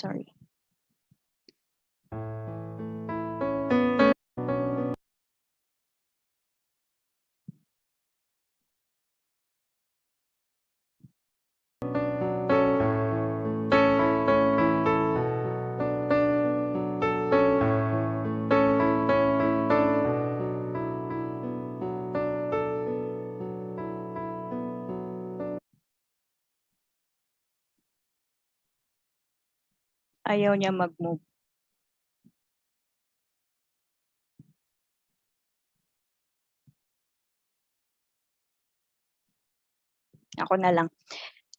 Sorry. Ayaw niya mag-move. Ako na lang.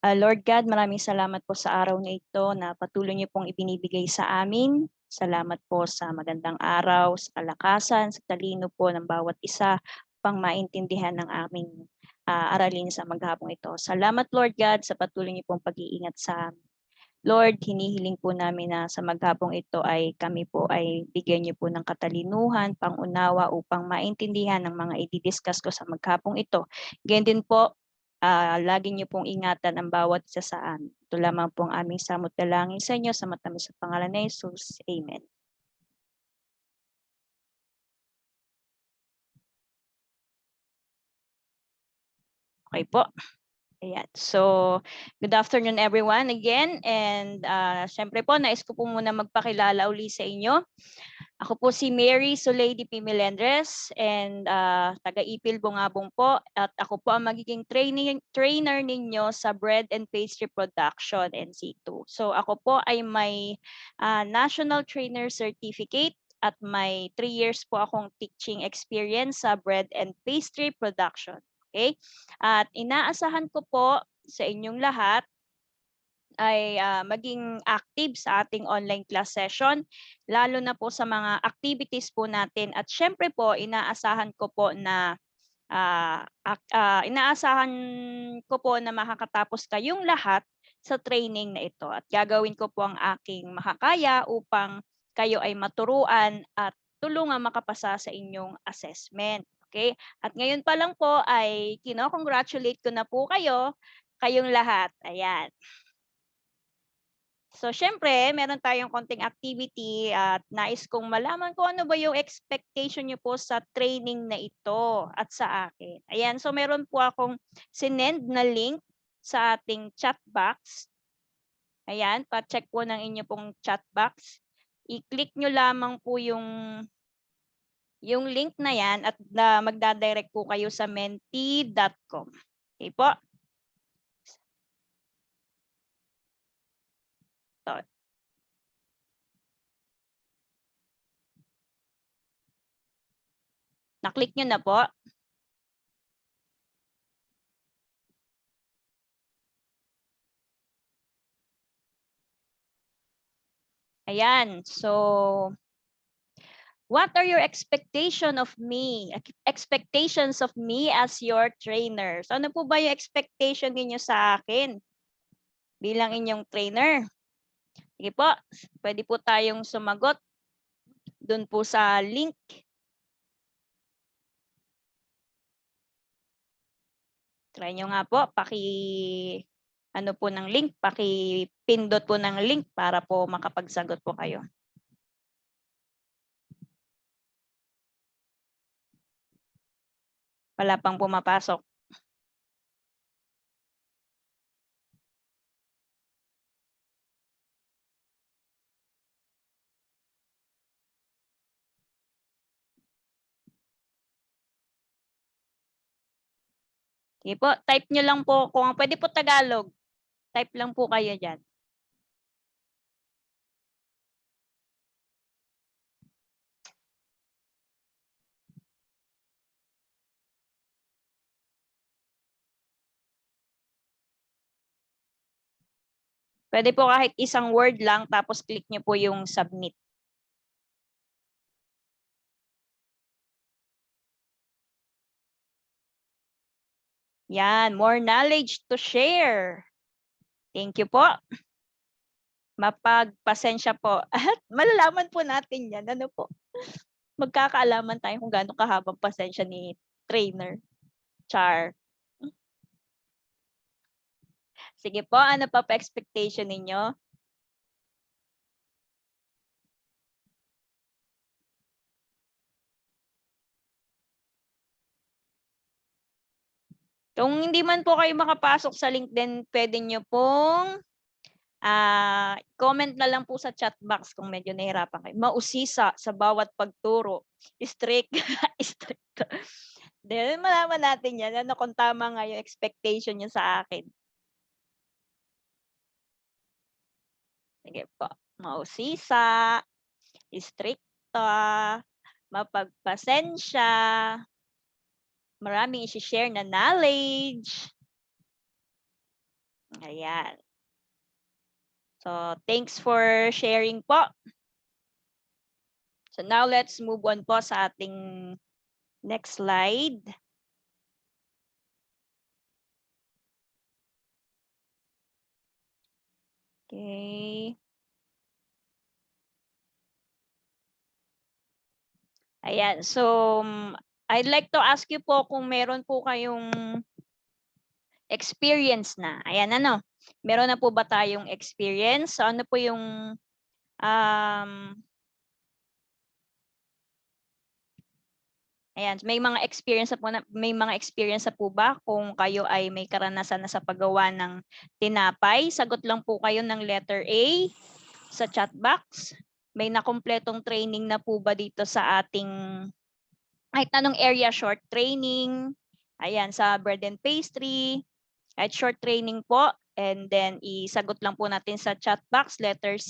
Lord God, maraming salamat po sa araw na ito na patuloy niyo pong ibinibigay sa amin. Salamat po sa magandang araw, sa kalakasan, sa talino po ng bawat isa pang maintindihan ng aming aralin sa maghapong ito. Salamat Lord God sa patuloy niyo pong pag-iingat sa amin. Lord, hinihiling po namin na sa maghapong ito ay kami po ay bigyan niyo po ng katalinuhan, pangunawa upang maintindihan ang mga i-discuss ko sa maghapong ito. Ganyan din po, lagi niyo pong ingatan ang bawat isa sa amin. Ito lamang po ang aming samot dalangin sa inyo sa matamis sa pangalan ni Jesus. Amen. Okay po. Ayan. So, good afternoon everyone again. And syempre po, nais ko po muna magpakilala uli sa inyo. Ako po si Mary Soleidi P. Melendres and taga-Ipil Bungabong po. At ako po ang magiging trainer ninyo sa Bread and Pastry Production NC2. So ako po ay may National Trainer Certificate at may 3 years po akong teaching experience sa Bread and Pastry Production. Okay? At inaasahan ko po sa inyong lahat ay maging active sa ating online class session, lalo na po sa mga activities po natin. At syempre po, inaasahan ko po na makakatapos kayong lahat sa training na ito. At gagawin ko po ang aking makakaya upang kayo ay maturuan at tulungan makapasa sa inyong assessment. Okay? At ngayon pa lang po ay congratulate ko na po kayong lahat. Ayan. So, syempre, meron tayong konting activity at nais kong malaman kung ano ba yung expectation nyo po sa training na ito at sa akin. Ayan, so meron po akong sinend na link sa ating chat box. Ayan, pa-check po ng inyo pong chat box. I-click nyo lamang po yung link na yan at magdadirect po kayo sa menti.com. Okay po? So, na-click nyo na po. Ayan, so what are your expectations of me as your trainer? So ano po ba yung expectation niyo sa akin bilang inyong trainer? Sige po, pwede po tayong sumagot dun po sa link. Try nyo nga po, pindot po ng link para po makapagsagot po kayo. Wala pang pumapasok. Sige po, type nyo lang po. Kung pwede po Tagalog, type lang po kayo dyan. Pwede po kahit isang word lang tapos click nyo po yung submit. Yan, more knowledge to share. Thank you po. Mapagpasensya po. At malalaman po natin yan. Ano po? Magkakaalaman tayo kung gaano kahabang pasensya ni trainer. Char. Sige po, ano pa expectation ninyo? Kung hindi man po kayo makapasok sa link, then pwede nyo pong comment na lang po sa chat box kung medyo nahihirapan kayo. Mausisa sa bawat pagturo. Strict. Strict. Then malaman natin yan. Ano kung tama nga yung expectation nyo sa akin. Sige po. Mausisa. Stricta. Mapagpasensya. Maraming isi-share na knowledge. Ayan. So, thanks for sharing po. So, now let's move on po sa ating next slide. Okay. Ayan. So, I'd like to ask you po kung meron po kayong experience na. Ayan, ano? Meron na po ba tayong experience? So, ano po yung ayan, may mga experience na po ba kung kayo ay may karanasan na sa paggawa ng tinapay? Sagot lang po kayo ng letter A sa chat box. May nakumpletong training na po ba dito sa ating kahit anong area, short training, ayan, sa bread and pastry, kahit short training po, and then isagot lang po natin sa chat box, letter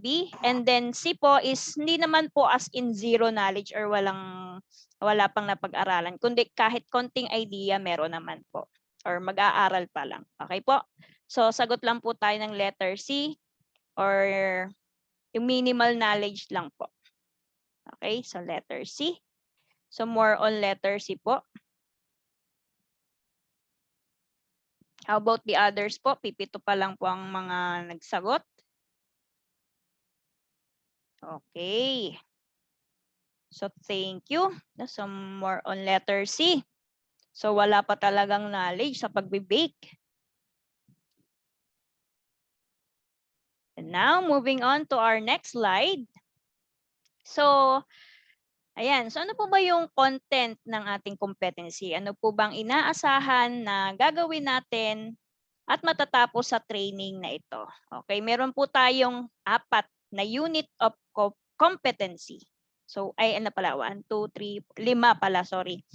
B, and then C po is hindi naman po as in zero knowledge or wala pang napag-aralan, kundi kahit konting idea meron naman po, or mag-aaral pa lang. Okay po? So, sagot lang po tayo ng letter C, or yung minimal knowledge lang po. Okay, so letter C. So more on letter C po. How about the others po? Pipito pa lang po ang mga nagsagot. Okay. So thank you. So more on letter C. So wala pa talagang knowledge sa pagbe-bake. And now moving on to our next slide. So ayan, so ano po ba yung content ng ating competency? Ano po bang inaasahan na gagawin natin at matatapos sa training na ito? Okay, meron po tayong 4 na unit of competency. So, ay ano pala, 1, 2, 3, 5 pala, sorry.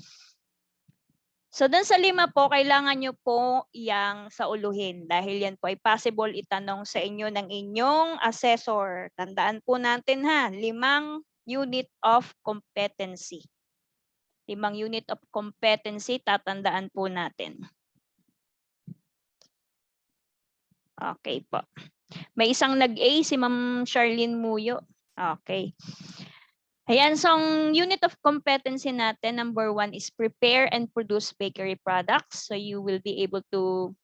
So, dun sa 5 po, kailangan nyo po yang sauluhin dahil yan po ay possible itanong sa inyo ng inyong assessor. Tandaan po natin ha, 5 unit of competency. 5 unit of competency, tatandaan po natin. Okay po. May isang nag-A, si Ma'am Charlene Muyo. Okay. Ayan, so ang unit of competency natin, number 1 is prepare and produce bakery products. So you will be able to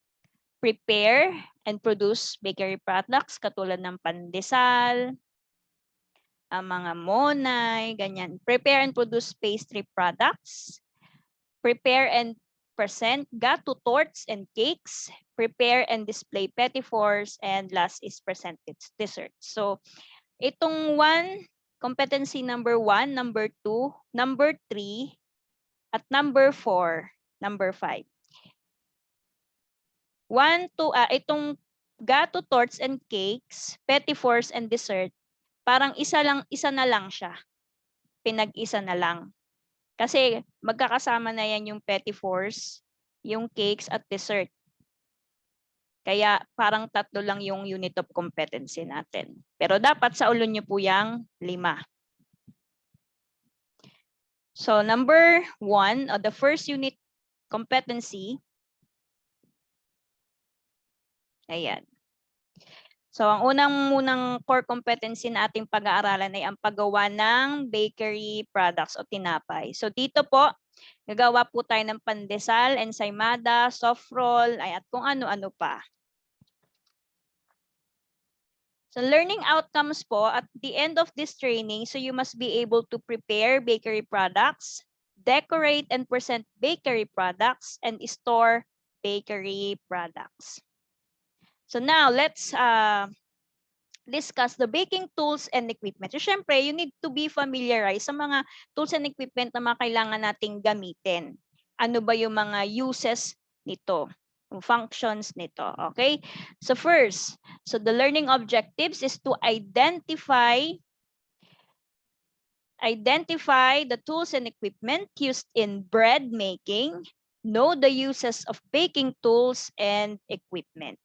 prepare and produce bakery products katulad ng pandesal, ang mga monay, ganyan. Prepare and produce pastry products. Prepare and present gato, torts, and cakes. Prepare and display petit fours. And last is present desserts. So, itong competency number 1, number 2, number 3, at number 4, number 5. 1, 2, itong gato, torts, and cakes, petit fours, and dessert, parang isa na lang siya. Pinag-isa na lang. Kasi magkakasama na yan yung petit fours, yung cakes, at dessert. Kaya parang 3 lang yung unit of competency natin. Pero dapat sa ulo nyo po yung 5. So number 1, the first unit competency. Ayan. So ang unang core competency na ating pag-aaralan ay ang paggawa ng bakery products o tinapay. So dito po, gagawa po tayo ng pandesal, ensaymada, soft roll, at kung ano-ano pa. So learning outcomes po, at the end of this training, so you must be able to prepare bakery products, decorate and present bakery products, and store bakery products. So now, let's discuss the baking tools and equipment. So syempre, you need to be familiarized sa mga tools and equipment na mga kailangan nating gamitin. ano ba yung mga uses nito, yung functions nito. Okay? So first, so the learning objectives is to identify the tools and equipment used in bread making, know the uses of baking tools and equipment.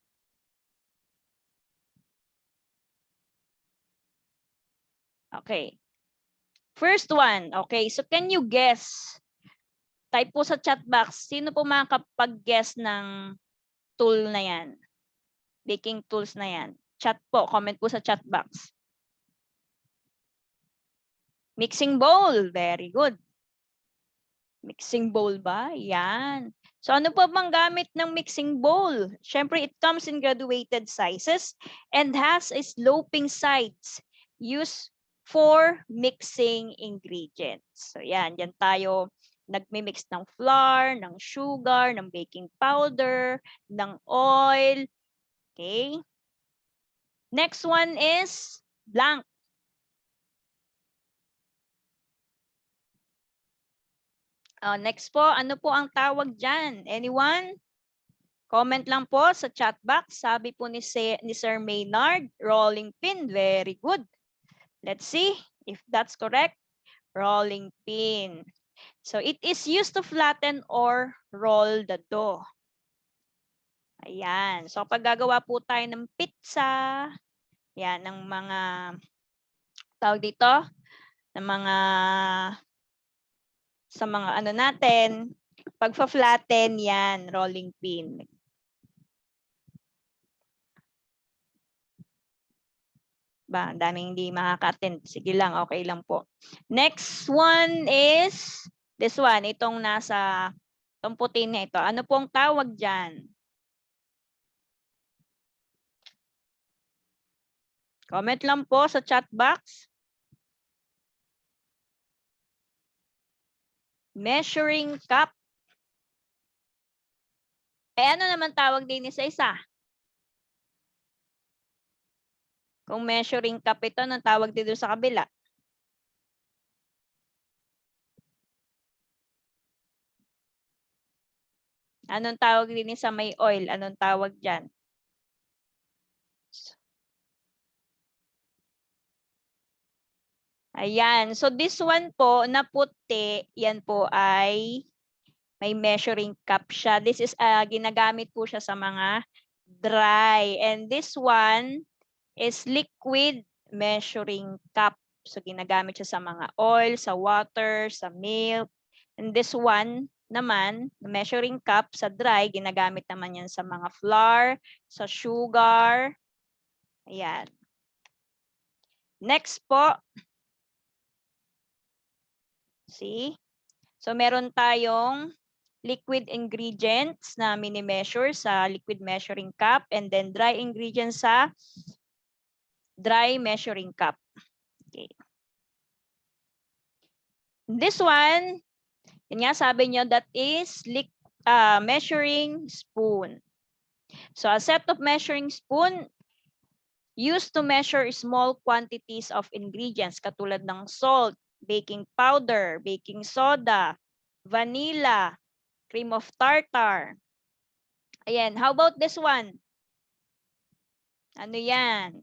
Okay. First one, okay, so can you guess? Type po sa chat box, sino po makakapag-guess ng tool na yan? Baking tools na yan. Chat po, comment po sa chat box. Mixing bowl, very good. Mixing bowl ba? Yan. So ano pa bang gamit ng mixing bowl? Siyempre, it comes in graduated sizes and has a sloping sides used for mixing ingredients. So yan, yan tayo nagmi-mix ng flour, ng sugar, ng baking powder, ng oil. Okay? Next one is blank. Next po, ano po ang tawag dyan? Anyone? Comment lang po sa chat box. Sabi po ni Sir Maynard, rolling pin. Very good. Let's see if that's correct. Rolling pin. So it is used to flatten or roll the dough. Ayan. So pag gagawa po tayo ng pizza, yan, ng mga, tawag dito, ng mga, sa mga ano natin, pagpa-flatten yan, rolling pin. Ba, daming hindi makaka-attend. Sige lang, okay lang po. Next one is this one, itong nasa itong puti na ito. Ano pong tawag dyan? Comment lang po sa chat box. Measuring cup. Ano naman tawag din sa isa? Kung measuring cup ito, anong tawag dito sa kabila? Anong tawag din sa may oil? Anong tawag dyan? Ayan. So this one po, na puti, yan po ay may measuring cup siya. This is, ginagamit po siya sa mga dry. And this one is liquid measuring cup. So ginagamit siya sa mga oil, sa water, sa milk. And this one naman, measuring cup sa dry, ginagamit naman yan sa mga flour, sa sugar. Ayan. Next po. See? So meron tayong liquid ingredients na mini-measure sa liquid measuring cup and then dry ingredients sa dry measuring cup. Okay. This one, yun nga sabi nyo, that is measuring spoon. So a set of measuring spoon used to measure small quantities of ingredients katulad ng salt, baking powder, baking soda, vanilla, cream of tartar. Ayan, how about this one? Ano yan?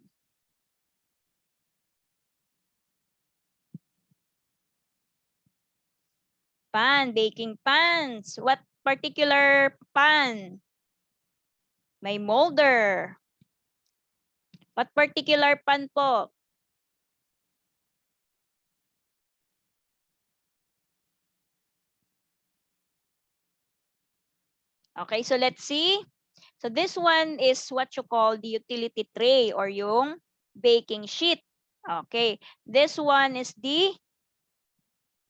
Pan, baking pans. What particular pan? May molder. What particular pan po? Okay, so let's see. So this one is what you call the utility tray or yung baking sheet. Okay, this one is the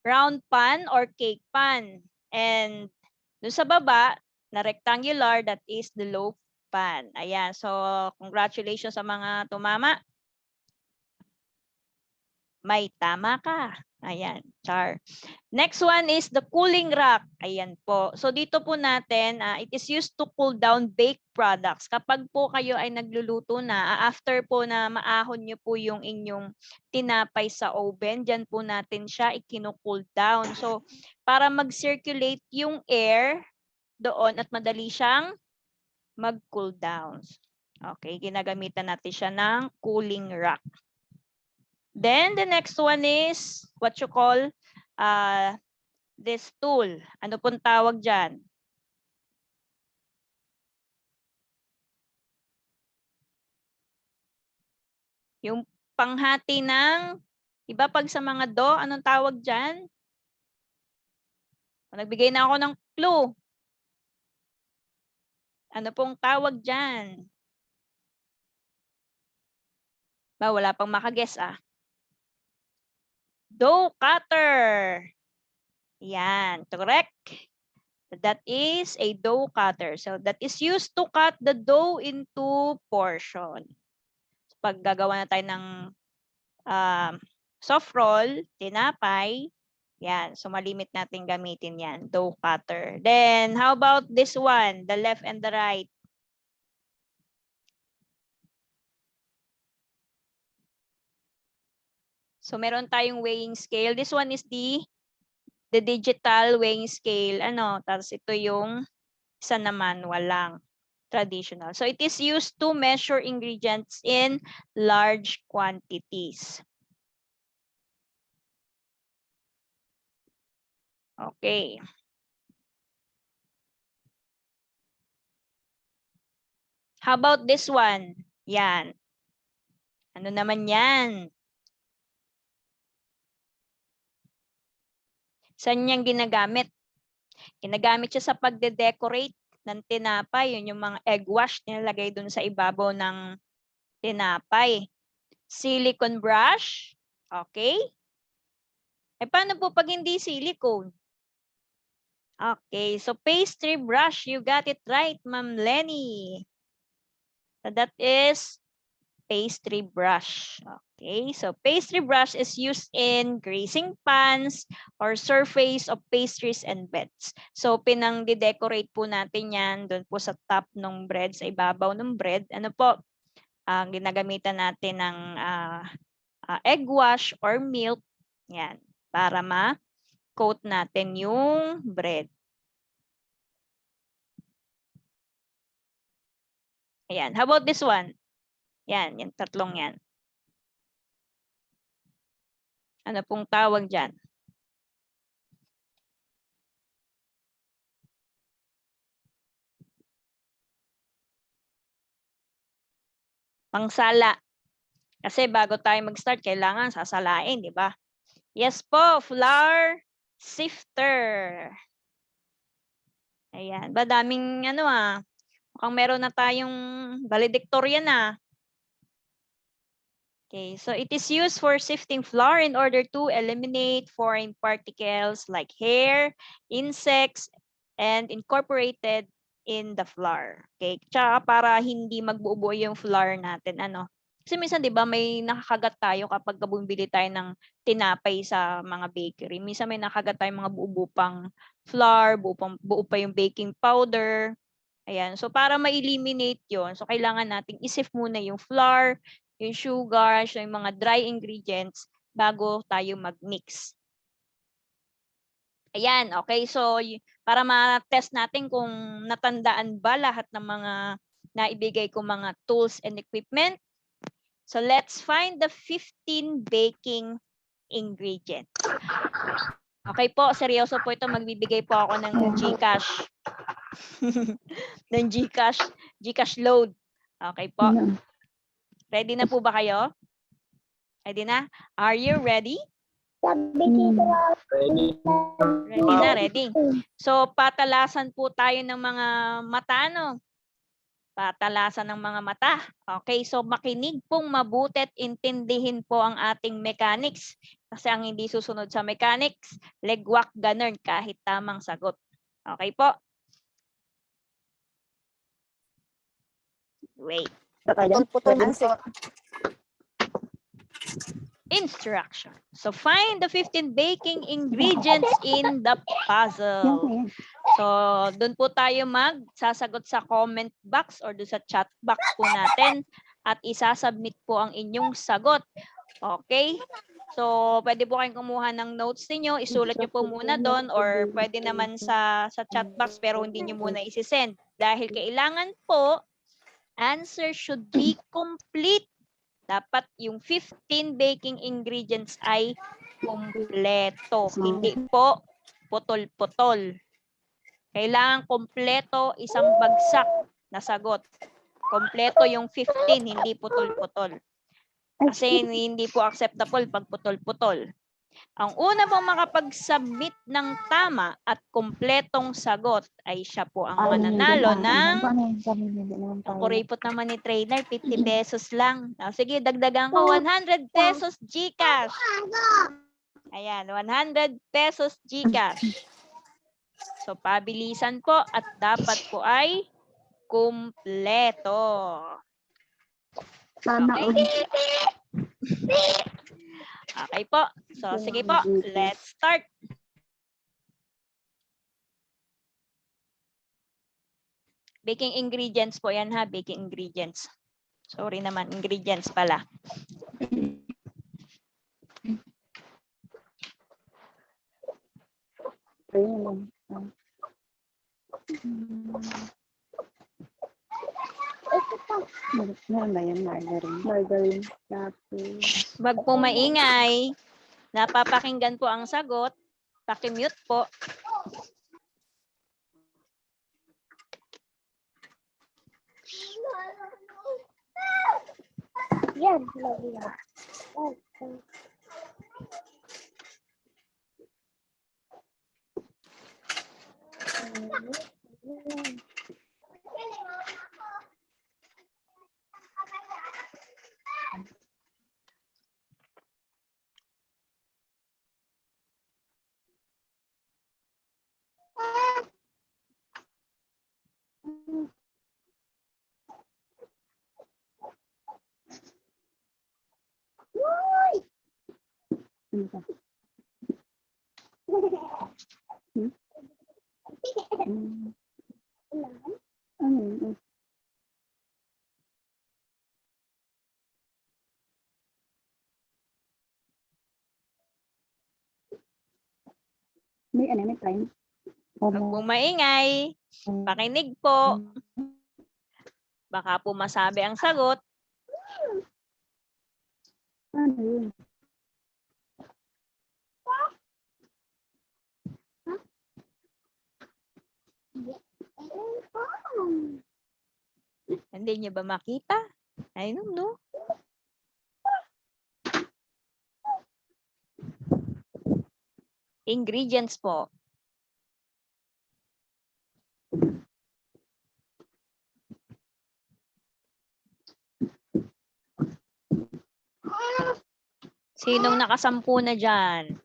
round pan or cake pan. And doon sa baba, na rectangular, that is the loaf pan. Ayan, so congratulations sa mga tumama. May tama ka. Ayan, char. Next one is the cooling rack. Ayan po. So dito po natin, it is used to cool down baked products. Kapag po kayo ay nagluluto na, after po na maahon nyo po yung inyong tinapay sa oven, dyan po natin siya ikinu-cool down. So para mag-circulate yung air doon at madali siyang mag-cool down. Okay, ginagamitan natin siya ng cooling rack. Then the next one is what you call this tool. Ano pong tawag dyan? Yung panghati ng, iba pag sa mga do, anong tawag dyan? Nagbigay na ako ng clue. Ano pong tawag dyan? Ba, wala pang makaguess Dough cutter. Yan, correct. That is a dough cutter. So that is used to cut the dough into portion. Pag gagawa na tayo ng soft roll, tinapay, yan. So malimit natin gamitin yan, dough cutter. Then how about this one, the left and the right? So meron tayong weighing scale. This one is the digital weighing scale. Tapos ito yung isa naman, walang traditional. So it is used to measure ingredients in large quantities. Okay. How about this one? Yan. Ano naman yan? Saan niyang ginagamit? Ginagamit siya sa pagde-decorate ng tinapay. Yun yung mga egg wash nilalagay dun sa ibabaw ng tinapay. Silicone brush. Okay. Paano po pag hindi silicone? Okay. So pastry brush. You got it right, Ma'am Lenny. So that is pastry brush. Okay, so pastry brush is used in greasing pans or surface of pastries and breads. So pinang-decorate po natin yan doon po sa top ng bread, sa ibabaw ng bread. Ano po? Ginagamitan natin ng egg wash or milk. Yan, para ma-coat natin yung bread. Ayan, how about this one? Yan, yung tatlong yan. Ano pong tawag dyan? Pangsala. Kasi bago tayo mag-start, kailangan sasalain, di ba? Yes po, flour sifter. Ayan, ba daming mukhang meron na tayong valedictorian na. Okay, so it is used for sifting flour in order to eliminate foreign particles like hair, insects, and incorporated in the flour. Okay, tsaka para hindi magbuo-buo yung flour natin, Kasi minsan 'di ba may nakakagat tayo kapag bumibili tayo ng tinapay sa mga bakery. Minsan may nakakagat tayong mga buo-buo pang flour, buo pa yung baking powder. Ayan, so para ma-eliminate 'yon, so kailangan nating i-sift muna yung flour, yung sugar, so yung mga dry ingredients bago tayo mag-mix. Ayan, okay. So para ma-test natin kung natandaan ba lahat ng mga naibigay ko mga tools and equipment. So let's find the 15 baking ingredients. Okay po, seryoso po ito. Magbibigay po ako ng GCash. ng GCash load. Okay po. Ready na po ba kayo? Ready na? Are you ready? Ready. Ready na, ready. So patalasan po tayo ng mga mata, Patalasan ng mga mata. Okay, so makinig pong mabuti at intindihin po ang ating mechanics. Kasi ang hindi susunod sa mechanics, legwak ganun kahit tamang sagot. Okay po? Wait. Putol-putol man sir. instruction. So find the 15 baking ingredients in the puzzle. So doon po tayo magsasagot sa comment box or doon sa chat box po natin at isasubmit po ang inyong sagot. Okay? So pwede po kayong kumuha ng notes niyo, isulat niyo po muna doon or pwede naman sa chat box pero hindi niyo muna isi-send dahil kailangan po answer should be complete. Dapat yung 15 baking ingredients ay kumpleto. Hindi po putol-putol. Kailangan kumpleto, isang bagsak na sagot. Kompleto yung 15, hindi putol-putol. Kasi hindi po acceptable pag putol-putol. Ang una pong makapag-submit ng tama at kumpletong sagot ay siya po ang mananalo ng ang kuripot naman ni trainer, 50 pesos lang. Sige, dagdagan ko 100 pesos GCash. Ayan, 100 pesos GCash. So, pabilisan po at dapat po ay kumpleto. Okay? Okay po. So, sige po. Let's start. Baking ingredients po yan ha. Baking ingredients. Sorry naman. Ingredients pala. Margarine. Wag po maingay. Napapakinggan po ang sagot. Pakimute po. Yan. May time. Wag po maingay. Pakinig po. Baka po masabi ang sagot. Ano yun? Hindi niyo ba makita? I don't know. Ingredients po. Sinong nakasampu na dyan?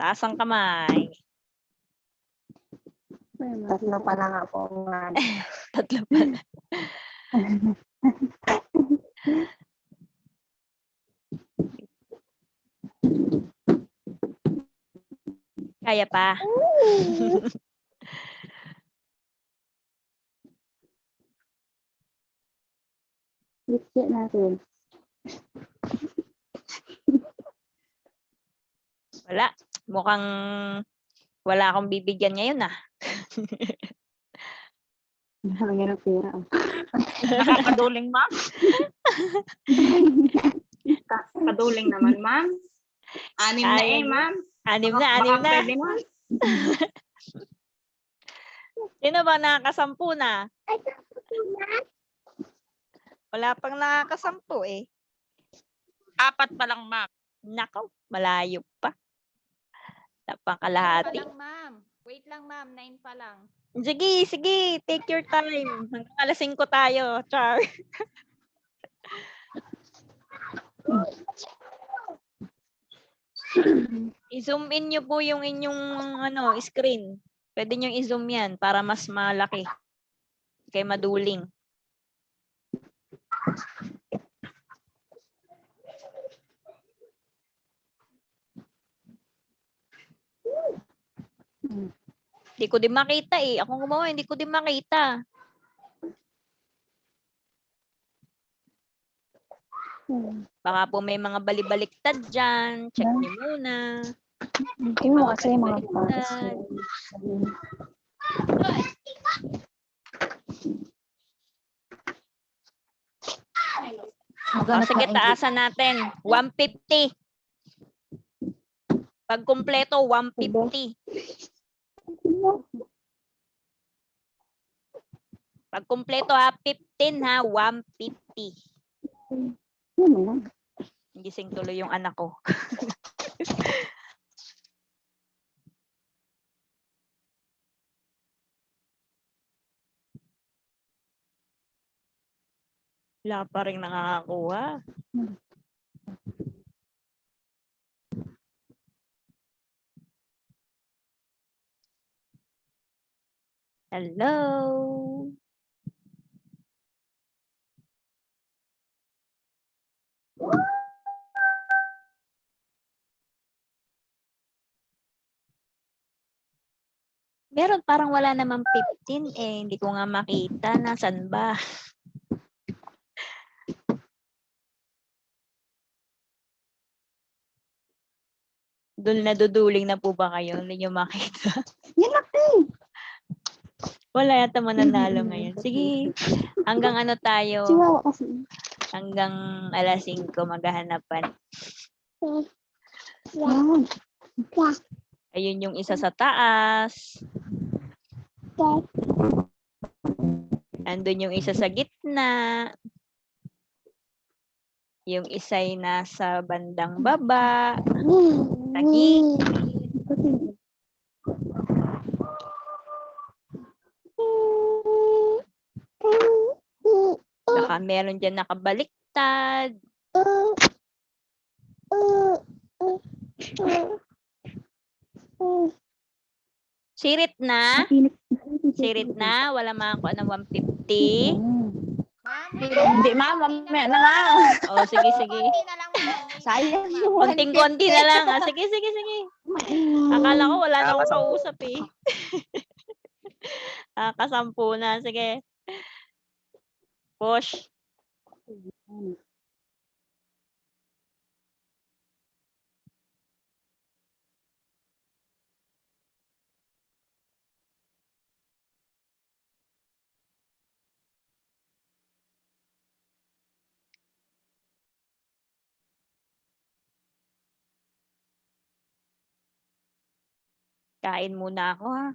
Taas ang kamay. Tatlo pa lang ako. Tatlo pala. Kaya pa. Lipstick natin. Wala. Mukhang wala akong bibigyan ngayon ah. Nakakagyan ng pera. Nakakaduling, ma'am. Nakakaduling naman, ma'am. Anim na ma'am. Anim na. Pwede, ma'am. Sino ba nakakasampu na? Wala pang nakakasampu eh. 4 pa lang, ma'am. Nako, malayo pa. Napakalahati. Wait lang, ma'am. 9 pa lang. Sige. Take your time. Hanggang alas 5 tayo, Char. I-zoom in nyo po yung inyong screen. Pwede nyo i-zoom yan para mas malaki. Kaya maduling. Hindi ko din makita eh. Ako gumawa, hindi ko din makita. Baka po may mga balibaliktad dyan. Check niyo muna. Hindi mo kasi mga baliktad. O, sige, taasan natin. 150. Pag kumpleto, 150. Pag kumpleto ha, 15 ha, 150. Gising tuloy yung anak ko. Wala pa rin nakakakuha. Hello. Meron, parang wala namang 15 eh. Hindi ko nga makita. Nasaan ba? Naduduling na po ba kayo? Hindi nyo makita. Yan lang eh. Wala yata mananalo ngayon. Sige. Hanggang ano tayo? Chihuahua kasi. Hanggang alas 5 maghahanapan. Yan. Ayun yung isa sa taas. Andun yung isa sa gitna. Yung isa'y nasa bandang baba. Sa gilid. Baka meron dyan nakabaliktad. Sirit na? Sirit na? Wala makakuha ng 150? Ma'am, Hindi, ma'am. Mamaya na, ma'am. Oh, sige, sige. konti na lang, ma'am. Sayang yung Konting-konti na lang. Ah. Sige, sige, sige. Akala ko wala na akong kausap eh. Kasampu na. Sige. Push. Kain muna ako ha.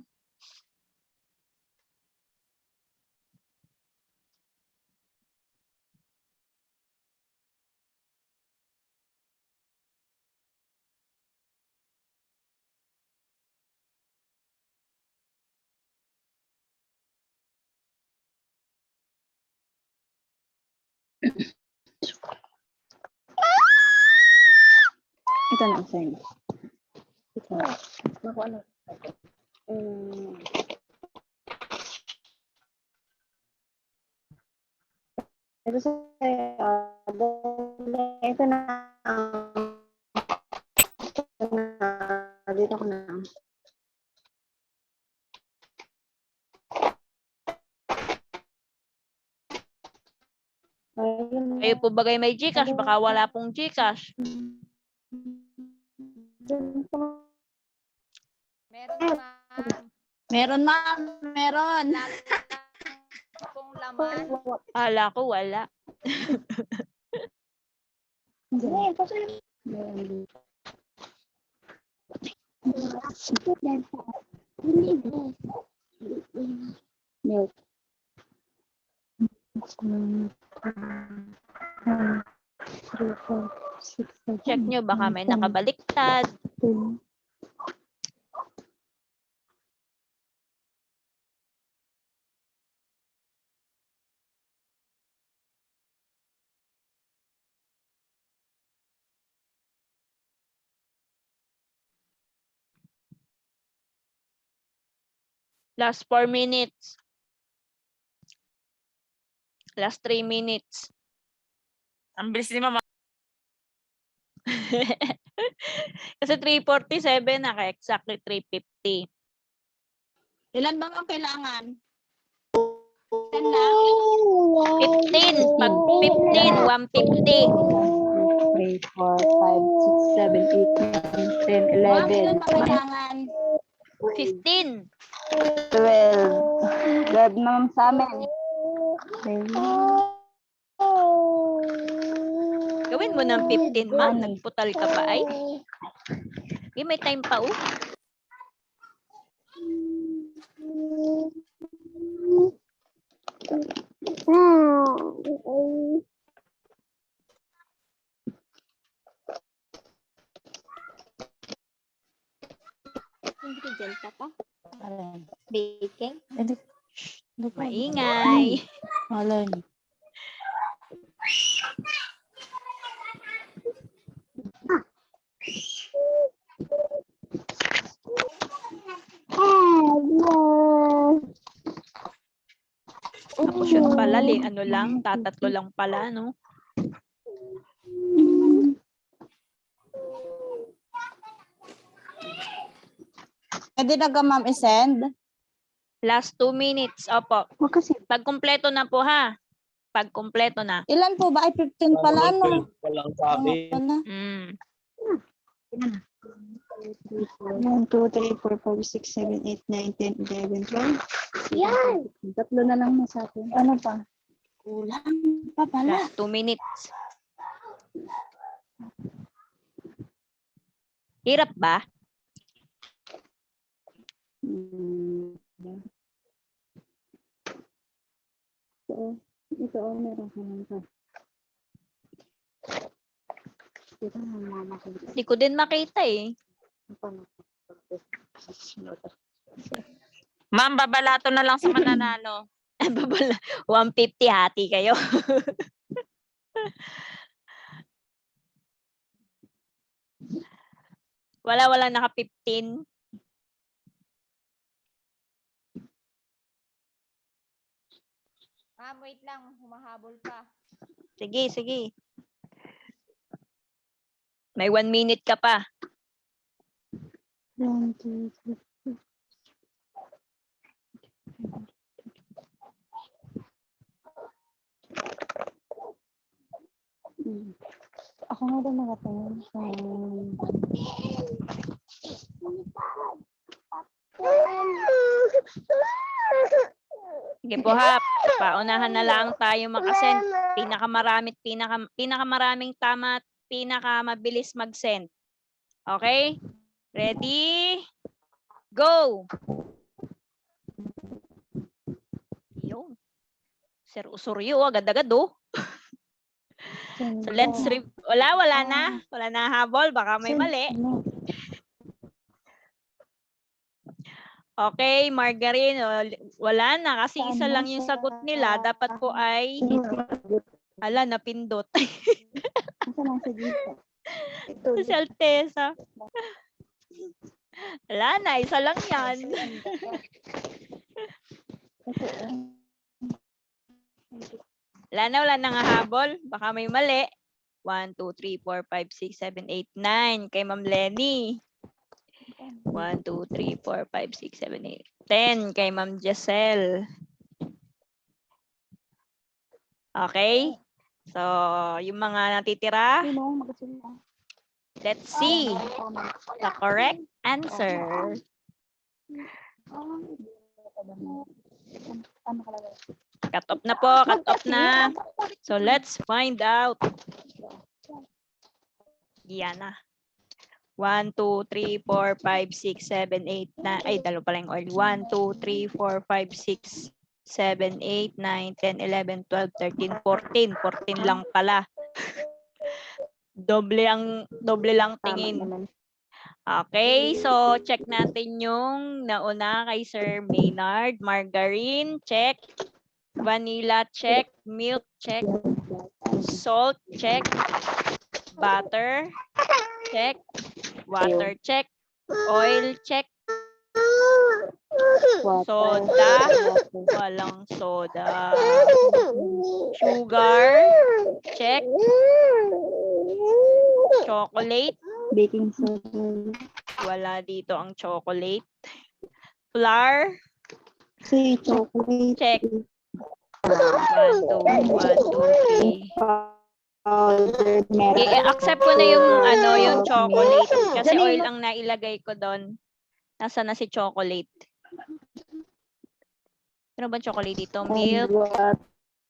Ito na, sir. Ito. Naku, ano? Ito sa ito na. Dito ko na. Kayo po bagay may Gcash? Baka wala pong Gcash. Meron, ma'am. Meron, ma'am. Meron. Kung laman. Kala ko wala. Milk. Check nyo, baka may nakabaliktad. Last 4 minutes. Last 3 minutes. Ang bilis ni Mama. Kasi 3:47, naka-exactly 3:50. Ilan ba ang kailangan? 10 na? 15. Pag 15, 150. 3, 4, 5, 6, 7, 8, 9, 10, Ma'am, ilan 11. ba kailangan? 15. 12. 12 naman sa amin. Gawin mo ng 15, ma'am. Nagputal ka pa ay. Okay, may time pa, oh. Ingredient ka pa? Baking? Maingay. Alin? Tapos yun pala, ano lang, tatatlo lang pala, no? Pwede na ka, ma'am, isend? Last 2 minutes. Opo. Kasi, Pag kumpleto na po, ha? Pag kumpleto na. ilan po ba? Ay, 15 pala, ano? Walang sabi. Pala. 1, 2, 3, 4, 5, 6, 7, 8, 9, 10, 11, 12. Yan! Tatlo na lang na sa akin. Ano pa? Kulang pa pala. Last 2 minutes. Hirap ba? Ito, meron ka lang pa. Ito na mama ko. Hindi ko din makita eh. Ma'am, babalato na lang sa mananalo. Babala, 150 hati kayo. Wala naka 15. Ma'am, wait lang. Humahabol pa. Sige. May 1 minute ka pa. 1, 2, 3. Ako nga daw nakatingin sa... Sige po ha. Paunahan na lang tayo mag-send. Pinakamaraming tama at pinakamabilis mag-send. Okay? Ready? Go! Yun. Sir Usuryo, agad-agad oh. So let's wala na. Wala na habol, baka may mali. Okay, Margarine, wala na kasi isa lang yung sagot nila. Dapat po ay napindot. Si Altesa. Wala na, isa lang yan. Wala na nga habol. Baka may mali. 1, 2, 3, 4, 5, 6, 7, 8, 9. Kay Ma'am Lenny. 1, 2, 3, 4, 5, 6, 7, 8, 10. Kay Ma'am Giselle. Okay? So, yung mga natitira, let's see the correct answer. Cut off na po, cut off na. So, let's find out. Yan na. 1, 2, 3, 4, 5, 6, 7, 8, 9. Ay, dalawa pala yung oil. 1, 2, 3, 4, 5, 6, 7, 8, 9, 10, 11, 12, 13, 14. 14 lang pala. Doble lang tingin. Okay, so check natin yung nauna kay Sir Maynard. Margarine, check. Vanilla, check. Milk, check. Salt, check. Butter, check. Water, check. Oil, check. Soda, walang soda. Sugar, check. Chocolate, Baking soda. wala dito ang chocolate. Flour, Kasi chocolate. Check. 1, 2, 3. Powdered milk. I-accept ko na yung yung chocolate kasi oil ang nailagay ko doon. Nasaan na si chocolate? Ano ba chocolate dito? Milk,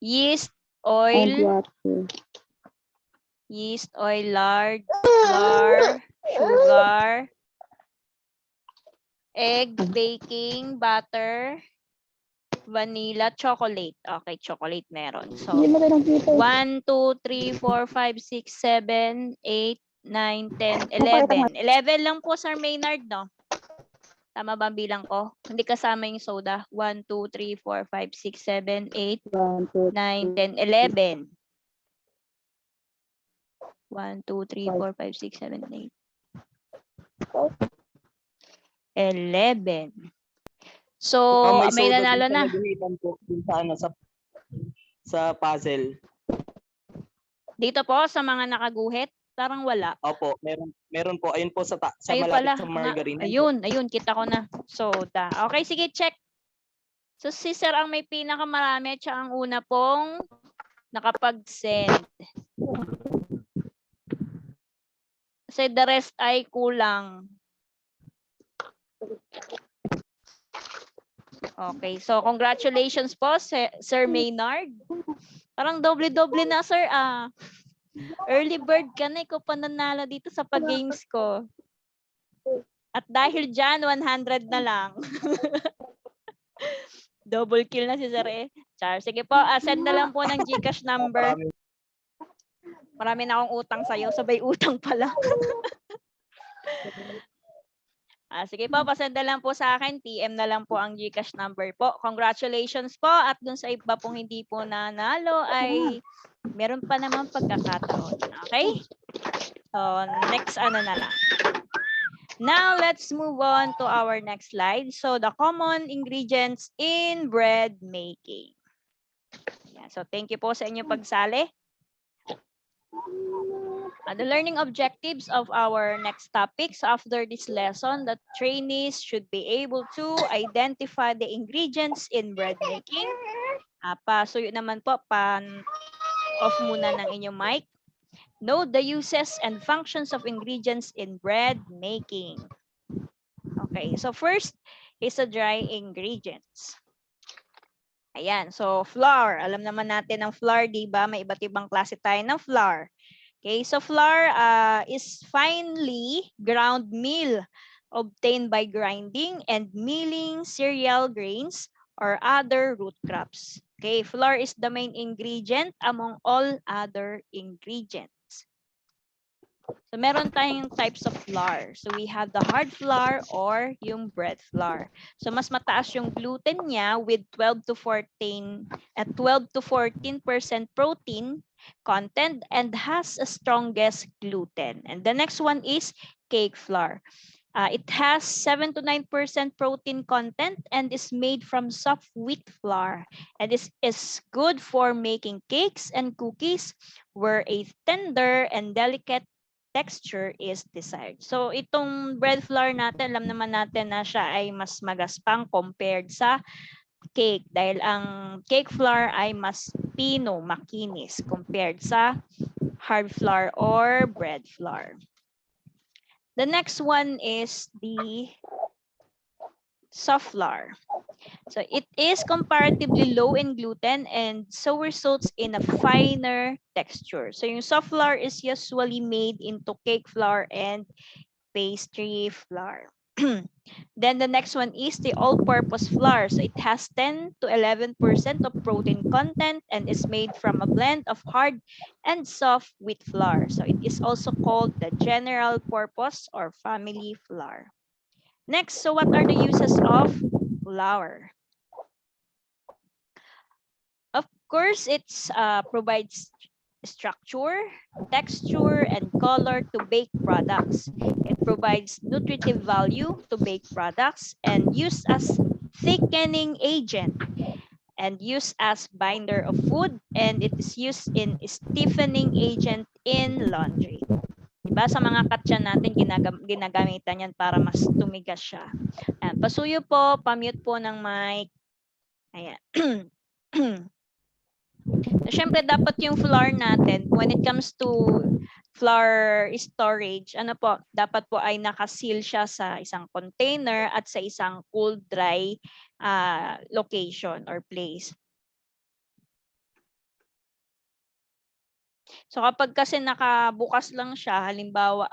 yeast, oil, lard, flour, sugar, egg, baking, butter, vanilla, chocolate. Okay, chocolate meron. So, 1, 2, 3, 4, 5, 6, 7, 8, 9, 10, 11. 11 lang po, Sir Maynard, no? Tama ba ang bilang ko? Hindi kasama yung soda. 1, 2, 3, 4, 5, 6, 7, 8, 9, 10, 11. 1, 2, 3, 4, 5, 6, 7, 8. 11. So, may nanalo na. Po, sa puzzle. Dito po, sa mga nakaguhit, parang wala. Opo, meron po. Ayun po sa Ayun malapit pala. sa margarine. Ayun, kita ko na. Soda. Okay, sige, check. So, si Sir ang may pinakamarami at siya ang una pong nakapag-send. Kasi the rest ay kulang. Okay, so congratulations po, Sir Maynard. Parang doble-doble na, Sir. Early bird ka na, ikaw pa nanalo dito sa pag-games ko. At dahil dyan, 100 na lang. Double kill na si Sir eh. Char. Sige po, send na lang po ng GCash number. Marami na akong utang sa'yo. Sabay utang pala. Sige po, pasend na lang po sa akin. PM na lang po ang GCash number po. Congratulations po. At dun sa iba pong hindi po nanalo ay meron pa naman pagkakataon. Okay? So, next na lang. Now, let's move on to our next slide. So, the common ingredients in bread making. Yeah, so, thank you po sa inyong pagsali. The learning objectives of our next topics after this lesson, the trainees should be able to identify the ingredients in bread making. Pasuyo naman po, off muna ng inyong mic. Know the uses and functions of ingredients in bread making. Okay, so first is the dry ingredients. Ayan, so flour. Alam naman natin ang flour, di ba? May iba't ibang klase tayo ng flour. Okay, so flour is finely ground meal obtained by grinding and milling cereal grains or other root crops. Okay, flour is the main ingredient among all other ingredients. So meron tayong types of flour. So we have the hard flour or yung bread flour. So mas mataas yung gluten niya with 12 to 14% protein content and has a strongest gluten. And the next one is cake flour. It has 7 to 9% protein content and is made from soft wheat flour and is good for making cakes and cookies where a tender and delicate texture is desired. So itong bread flour natin, alam naman natin na siya ay mas magaspang compared sa cake dahil ang cake flour ay mas makinis compared sa hard flour or bread flour. The next one is the soft flour. So it is comparatively low in gluten and so results in a finer texture. So yung soft flour is usually made into cake flour and pastry flour. Then the next one is the all-purpose flour. So it has 10 to 11% of protein content and is made from a blend of hard and soft wheat flour. So it is also called the general purpose or family flour. Next, so what are the uses of flour? Of course, it provides structure, texture, and color to baked products. It provides nutritive value to baked products and used as thickening agent and used as binder of food, and it is used in stiffening agent in laundry. Diba sa mga katsa natin, ginagamitan yan para mas tumigas siya. Ayan, pasuyo po, pamute po ng mic. Ayan. So, syempre, dapat yung flour natin, when it comes to flour storage, ano po, dapat po ay nakaseal siya sa isang container at sa isang cool dry location or place. So kapag kasi nakabukas lang siya, halimbawa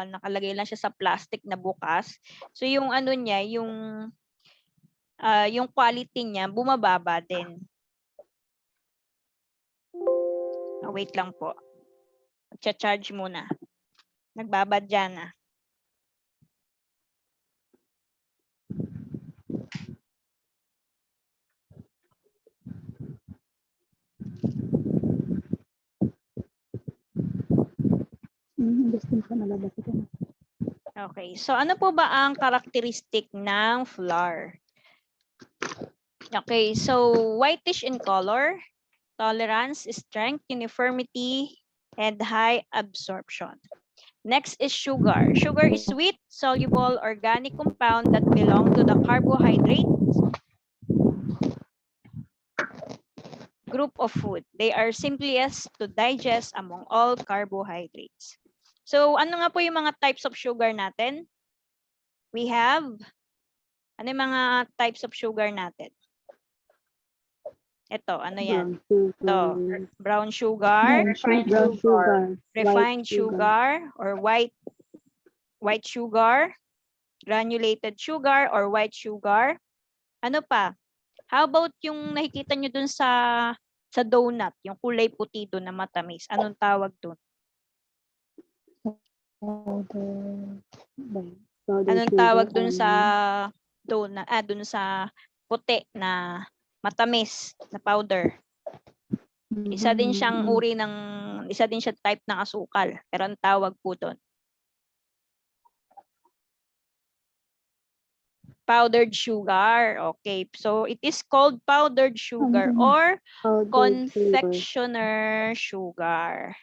nakalagay lang siya sa plastic na bukas, so yung ano niya, yung quality niya bumababa din. Wait lang po. Magcha-charge muna. Nagbabadya na. Gusto ko malabas ito. Okay. So ano po ba ang karakteristik ng flour? Okay. So whitish in color, tolerance, strength, uniformity, and high absorption. Next is sugar. Sugar is sweet, soluble, organic compound that belong to the carbohydrate group of food. They are simplest to digest among all carbohydrates. So, ano nga po yung mga types of sugar natin? We have, ano yung mga types of sugar natin? Ito, ano yan? Ito, brown sugar, refined sugar, or white sugar, granulated sugar, or white sugar. Ano pa? How about yung nakikita nyo dun sa donut, yung kulay puti doon na matamis? Anong tawag doon? Anong tawag dun sa donut? Dun sa puti na matamis na powder. Isa din siyang isa din siya type ng asukal. Pero ang tawag po doon, powdered sugar. Okay. So, it is called powdered sugar or confectioner sugar.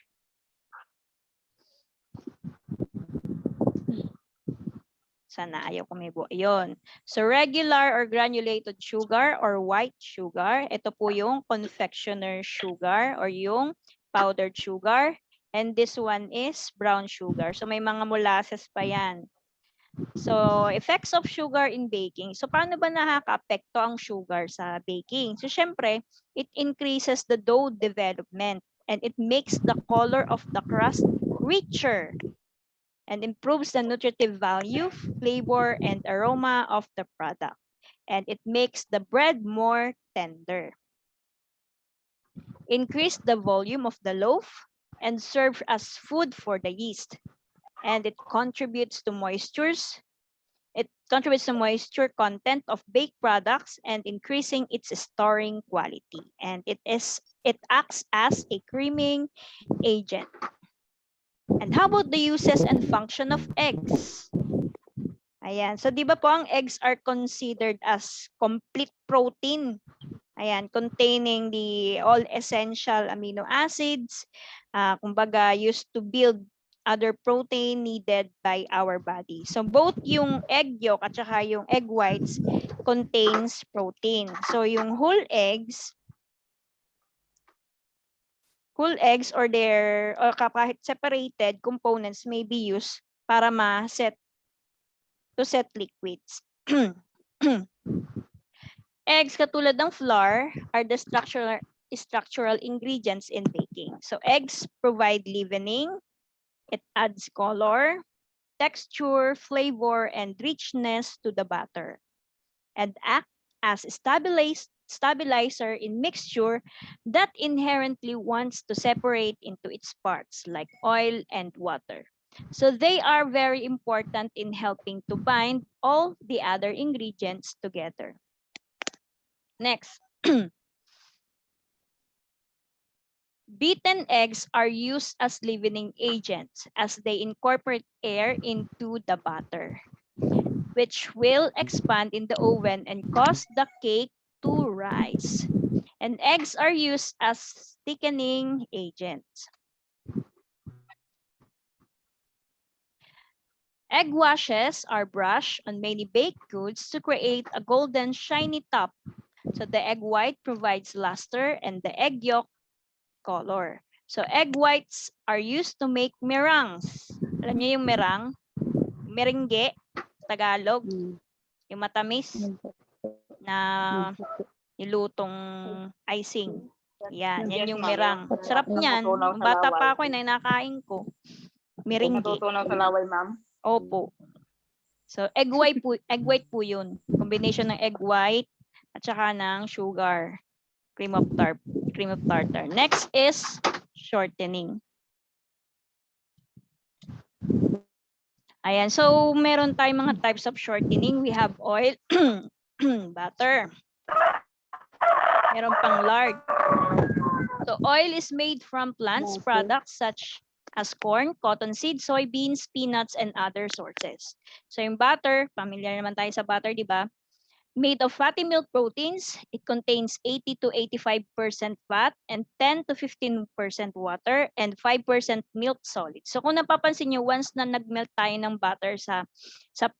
Sana ayaw kumibo. Ayun. So, regular or granulated sugar or white sugar. Ito po yung confectioner sugar or yung powdered sugar. And this one is brown sugar. So, may mga molasses pa yan. So, effects of sugar in baking. So, paano ba nakaka-apekto ang sugar sa baking? So, syempre, it increases the dough development and it makes the color of the crust richer and improves the nutritive value, flavor, and aroma of the product. And it makes the bread more tender. Increase the volume of the loaf and serve as food for the yeast. And it contributes to moistures. It contributes to moisture content of baked products and increasing its storing quality. And it acts as a creaming agent. And how about the uses and function of eggs? Ayan. So, di ba po ang eggs are considered as complete protein? Ayan, containing the all essential amino acids, kumbaga used to build other protein needed by our body. So both yung egg yolk at saka yung egg whites contains protein. So yung whole eggs or kahit separated components may be used para to set liquids. Eggs, katulad ng flour, are the structural ingredients in baking. So eggs provide leavening, it adds color, texture, flavor, and richness to the batter, and act as a stabilizer in mixture that inherently wants to separate into its parts, like oil and water. So they are very important in helping to bind all the other ingredients together. Next. Beaten eggs are used as leavening agents as they incorporate air into the batter, which will expand in the oven and cause the cake to rise. And eggs are used as thickening agents. Egg washes are brushed on many baked goods to create a golden shiny top So the egg white provides luster and the egg yolk color. So egg whites are used to make meringues. Alam niyo yung meringue? Merengue, Tagalog, Mm. yung matamis Yun po. na nilutong icing. Yan Yes, yung ma'am. meringue. Sarap niyan. Natutunaw Nung sa bata laway. pa ako, nakain ko. Merengue. Natutunaw sa laway, ma'am. Opo. So egg white po yun. Combination ng egg white at saka ng sugar. Cream of tartar. Next is shortening. Ayan. So meron tayong mga types of shortening. We have oil, butter. Meron pang lard. So oil is made from plants products such as corn, cottonseed, soybeans, peanuts, and other sources. So yung butter, familiar naman tayo sa butter, di ba? Made of fatty milk proteins, it contains 80 to 85% fat and 10 to 15% water and 5% milk solid. So kung napapansin nyo, once na nag-melt tayo ng butter sa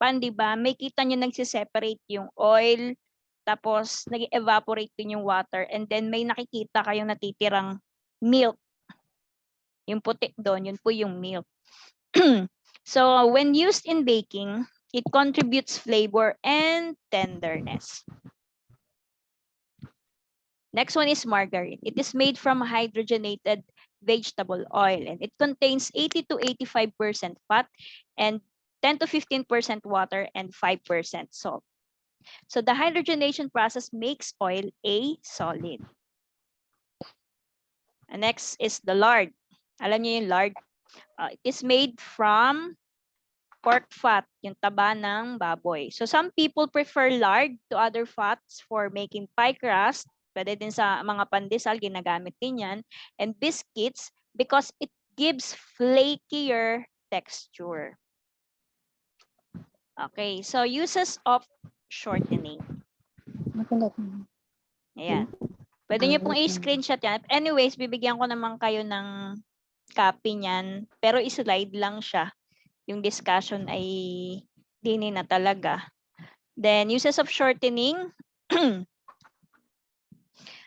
pan, di ba? May kita nyo nagsiseparate yung oil, tapos nag-evaporate din yung water, and then may nakikita kayong natitirang milk. Yung puti doon, yun po yung milk. So when used in baking, it contributes flavor and tenderness. Next one is margarine. It is made from hydrogenated vegetable oil, and it contains 80 to 85% fat and 10 to 15% water and 5% salt. So the hydrogenation process makes oil a solid. And next is the lard. Alam niyo yung lard? It is made from pork fat, yung taba ng baboy. So some people prefer lard to other fats for making pie crust. Pwede din sa mga pandesal, ginagamit din yan. And biscuits because it gives flakier texture. Okay, so uses of shortening. Ayan. Pwede nyo pong i-screenshot yan. Anyways, bibigyan ko naman kayo ng copy niyan. Pero i-slide lang siya. Yung discussion ay dini na talaga. Then, uses of shortening.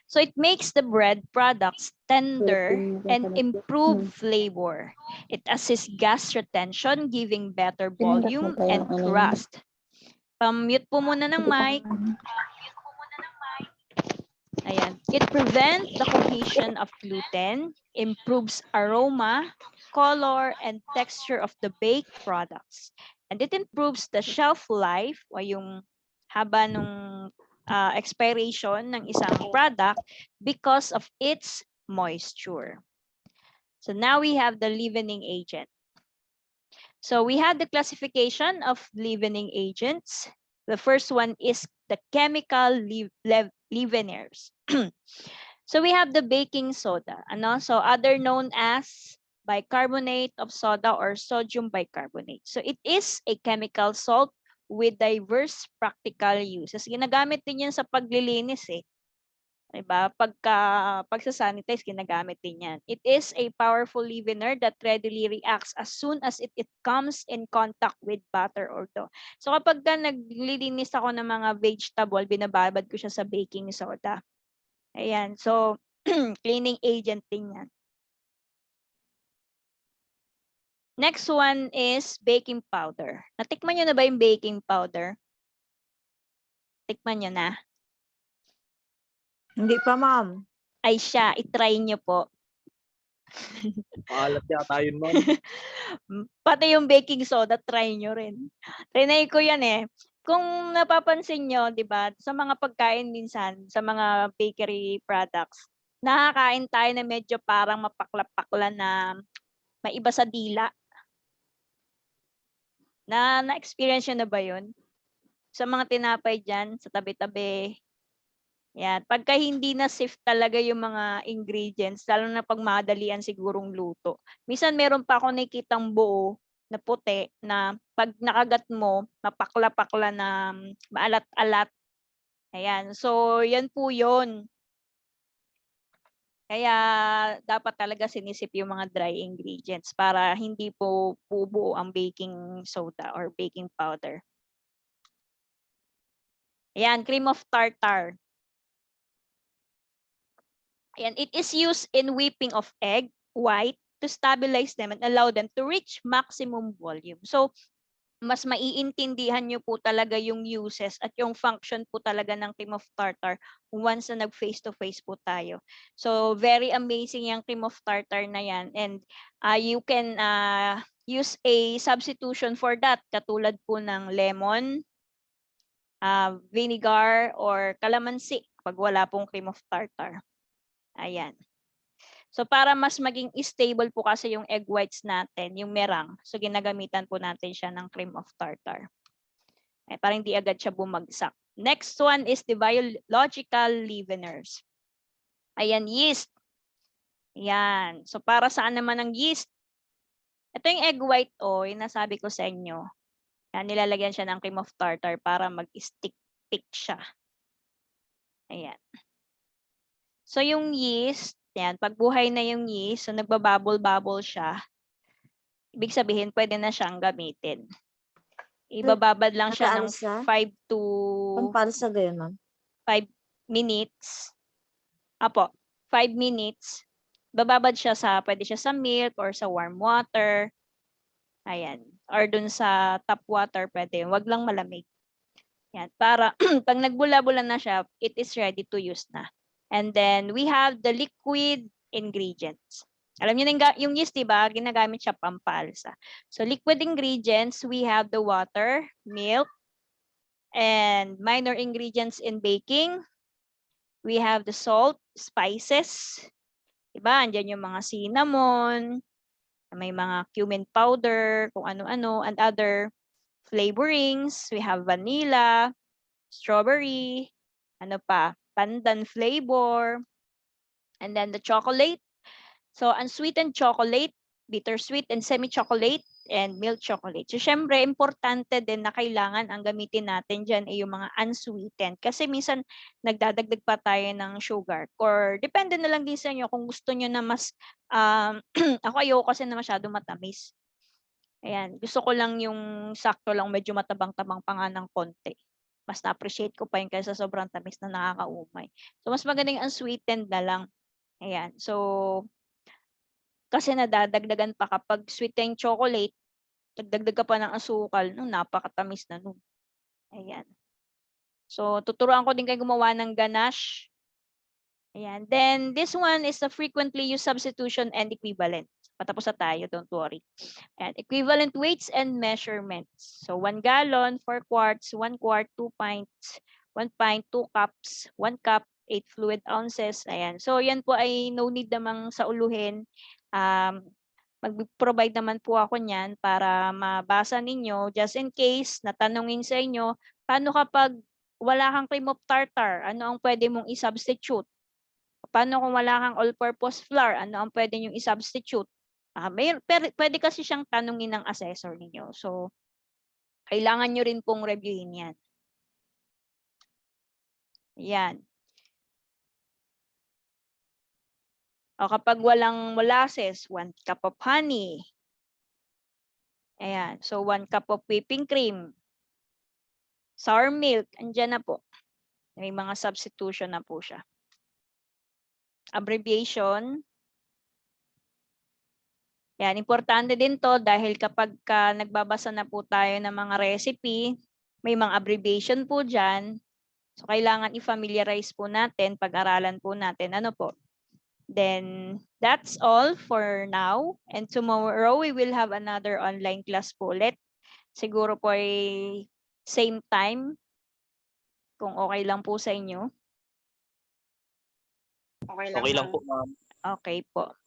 So, it makes the bread products tender and improve flavor. It assists gas retention, giving better volume and crust. Mute po muna ng mic. Ayan. It prevents the cohesion of gluten, improves aroma, color, and texture of the baked products. And it improves the shelf life o yung haba ng expiration ng isang product because of its moisture. So now we have the leavening agent. So we have the classification of leavening agents. The first one is the chemical leaveners. So we have the baking soda, so other known as bicarbonate of soda or sodium bicarbonate. So it is a chemical salt with diverse practical uses. Ginagamit din yan sa paglilinis eh. Diba? Pagsasanitize, ginagamit din yan. It is a powerful leavener that readily reacts as soon as it comes in contact with butter or dough. So kapag naglilinis ako ng mga vegetable, binababad ko siya sa baking soda. Ayan. So, cleaning agent din yan. Next one is baking powder. Natikman nyo na ba yung baking powder? Tikman nyo na. Hindi pa, ma'am. Ay siya, itry nyo po. Maalat yata yun, ma'am. Pati yung baking soda, try nyo rin. Trinay ko yan eh. Kung napapansin nyo, di ba, sa mga pagkain minsan, sa mga bakery products, nakakain tayo na medyo parang mapakla-pakla na maiba sa dila. Na-experience nyo na ba yun? Sa mga tinapay dyan, sa tabi-tabi. Yan. Pagka hindi na safe talaga yung mga ingredients, lalo na pag madalian sigurong luto. Minsan meron pa ako nakikitang buo na puti na pag nakagat mo, mapakla-pakla na maalat-alat. Ayan. So, yan po yun. Kaya dapat talaga sinisip yung mga dry ingredients para hindi po bubuo ang baking soda or baking powder. Ayan, cream of tartar. Ayan, it is used in whipping of egg white to stabilize them and allow them to reach maximum volume. So, mas maiintindihan nyo po talaga yung uses at yung function po talaga ng cream of tartar once na nag-face-to-face po tayo. So, very amazing yung cream of tartar na yan. And you can use a substitution for that, katulad po ng lemon, vinegar, or calamansi pag wala pong cream of tartar. Ayan. So, para mas maging stable po kasi yung egg whites natin, yung merang. So, ginagamitan po natin siya ng cream of tartar. Para hindi agad siya bumagsak. Next one is the biological leaveners. Ayan, yeast. Ayan. So, para saan naman ang yeast? Ito yung egg white, yung nasabi ko sa inyo. Ayan, nilalagyan siya ng cream of tartar para mag-stick siya. Ayan. So, yung yeast, yan, pag buhay na yung yeast, so nagbabubble-bubble siya, ibig sabihin, pwede na siyang gamitin. Ibababad lang siya ng 5 to Pampalsa ganyan, ma'am. 5 minutes. Apo, 5 minutes. Bababad siya pwede siya sa milk or sa warm water. Ayan. Or dun sa tap water, pwede. Wag lang malamig. Yan. Para pag nagbula-bula na siya, it is ready to use na. And then, we have the liquid ingredients. Alam niyo na yung yeast, diba? Ginagamit siya pampalsa. So, liquid ingredients, we have the water, milk, and minor ingredients in baking. We have the salt, spices. Diba? Andyan yung mga cinnamon, may mga cumin powder, kung ano-ano, and other flavorings. We have vanilla, strawberry, pandan flavor, and then the chocolate. So, unsweetened chocolate, bittersweet and semi-chocolate, and milk chocolate. So, syempre, importante din na kailangan ang gamitin natin dyan ay yung mga unsweetened. Kasi minsan, nagdadagdag pa tayo ng sugar. Or, depende na lang din sa inyo kung gusto nyo na mas, ako ayoko kasi na masyado matamis. Ayan, gusto ko lang yung sakto lang, medyo matabang-tabang pa nga ng konti. Mas na-appreciate ko pa yun kaysa sobrang tamis na nakakaumay. So, mas magandang unsweetened na lang. Ayan. So, kasi nadadagdagan pa kapag sweet yung chocolate, dagdag ka pa ng asukal, napakatamis na nun. Ayan. So, tuturuan ko din kayo gumawa ng ganache. Ayan. Then, this one is a frequently used substitution and equivalent. Patapos na tayo, don't worry. And equivalent weights and measurements. So, 1 gallon, 4 quarts, 1 quart, 2 pints, 1 pint, 2 cups, 1 cup, 8 fluid ounces. Ayan. So, yan po ay no need namang sauluhin. Mag-provide naman po ako niyan para mabasa ninyo. Just in case, natanungin sa inyo, paano kapag wala kang cream of tartar? Ano ang pwede mong i-substitute? Paano kung wala kang all-purpose flour? Ano ang pwede nyong i-substitute? Pwede kasi siyang tanungin ng assessor ninyo. So, kailangan nyo rin pong reviewin yan. Yan. O kapag walang molasses, 1 cup of honey. Ayan. So, 1 cup of whipping cream. Sour milk. Andyan na po. May mga substitution na po siya. Abbreviation. Yan, importante din to dahil kapag nagbabasa na po tayo ng mga recipe, may mga abbreviation po dyan. So, kailangan i-familiarize po natin, pag-aralan po natin. Ano po? Then, that's all for now. And tomorrow, we will have another online class po ulit. Siguro po ay same time, kung okay lang po sa inyo. Okay lang, Okay lang ma'am. po, ma'am. Okay po.